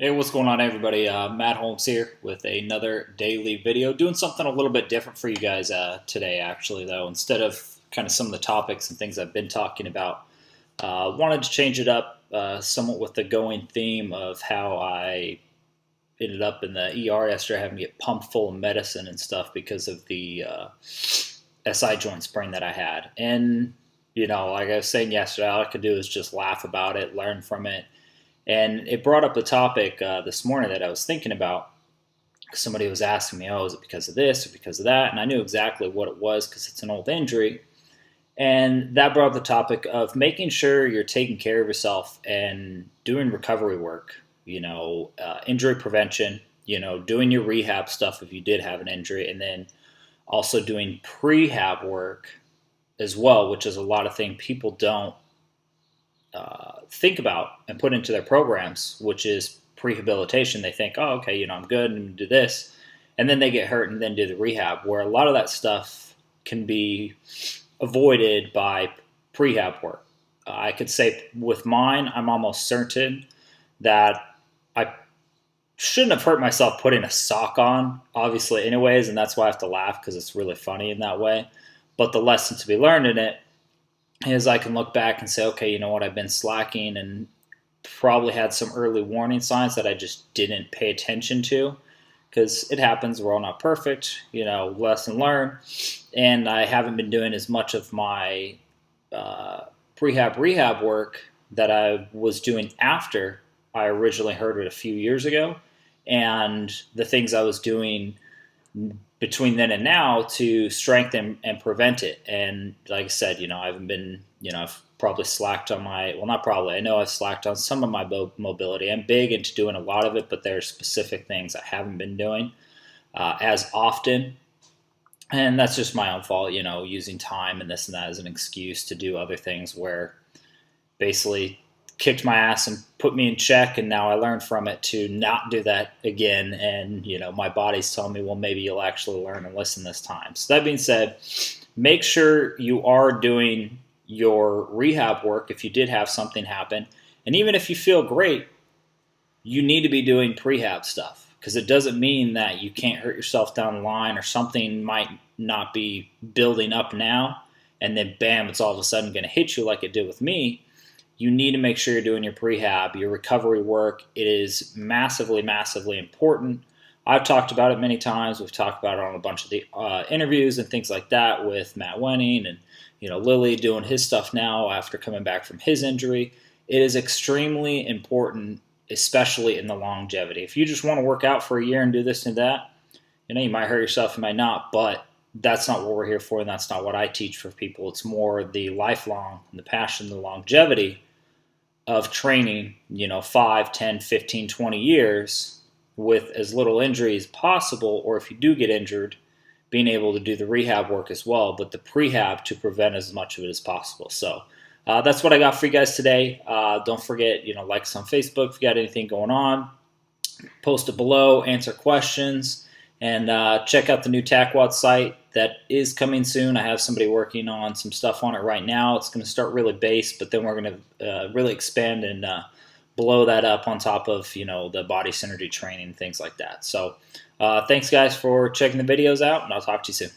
Hey, what's going on, everybody? Matt Holmes here with another daily video. Doing something a little bit different for you guys today, actually, though. Instead of kind of some of the topics and things I've been talking about, wanted to change it up somewhat with the going theme of how I ended up in the ER yesterday, having to get pumped full of medicine and stuff because of the SI joint sprain that I had. And, like I was saying yesterday, all I could do is just laugh about it, learn from it, and it brought up a topic this morning that I was thinking about. Somebody was asking me, oh, is it because of this or because of that? And I knew exactly what it was because it's an old injury. And that brought up the topic of making sure you're taking care of yourself and doing recovery work, injury prevention, doing your rehab stuff if you did have an injury, and then also doing prehab work as well, which is a lot of things people don't think about and put into their programs, which is prehabilitation. They think, oh, okay, I'm good and do this. And then they get hurt and then do the rehab, where a lot of that stuff can be avoided by prehab work. I could say with mine, I'm almost certain that I shouldn't have hurt myself putting a sock on, obviously, anyways, and that's why I have to laugh because it's really funny in that way. But the lesson to be learned in it is I can look back and say, okay, you know what, I've been slacking and probably had some early warning signs that I just didn't pay attention to because it happens. We're all not perfect, lesson learned. And I haven't been doing as much of my prehab rehab work that I was doing after I originally heard it a few years ago. And the things I was doing between then and now to strengthen and prevent it. And like I said, I haven't been, I've probably slacked on my, well, not probably, I know I've slacked on some of my mobility. I'm big into doing a lot of it, but there are specific things I haven't been doing as often. And that's just my own fault, using time and this and that as an excuse to do other things where basically kicked my ass and put me in check, and now I learned from it to not do that again. And my body's telling me, well, maybe you'll actually learn and listen this time. So that being said, make sure you are doing your rehab work if you did have something happen. And even if you feel great, you need to be doing prehab stuff, because it doesn't mean that you can't hurt yourself down the line or something might not be building up now and then bam, it's all of a sudden going to hit you like it did with me. You need to make sure you're doing your prehab, your recovery work. It is massively, massively important. I've talked about it many times. We've talked about it on a bunch of the interviews and things like that with Matt Wenning and Lily doing his stuff now after coming back from his injury. It is extremely important, especially in the longevity. If you just want to work out for a year and do this and that, you might hurt yourself, you might not, but that's not what we're here for, and that's not what I teach for people. It's more the lifelong and the passion, the longevity of training, 5, 10, 15, 20 years with as little injury as possible, or if you do get injured, being able to do the rehab work as well, but the prehab to prevent as much of it as possible. So that's what I got for you guys today. Don't forget, like us on Facebook if you got anything going on. Post it below, answer questions, and check out the new TACWAD site that is coming soon. I have somebody working on some stuff on it right now. It's going to start really base, but then we're going to really expand and blow that up on top of the body synergy training, things like that. So thanks guys for checking the videos out, and I'll talk to you soon.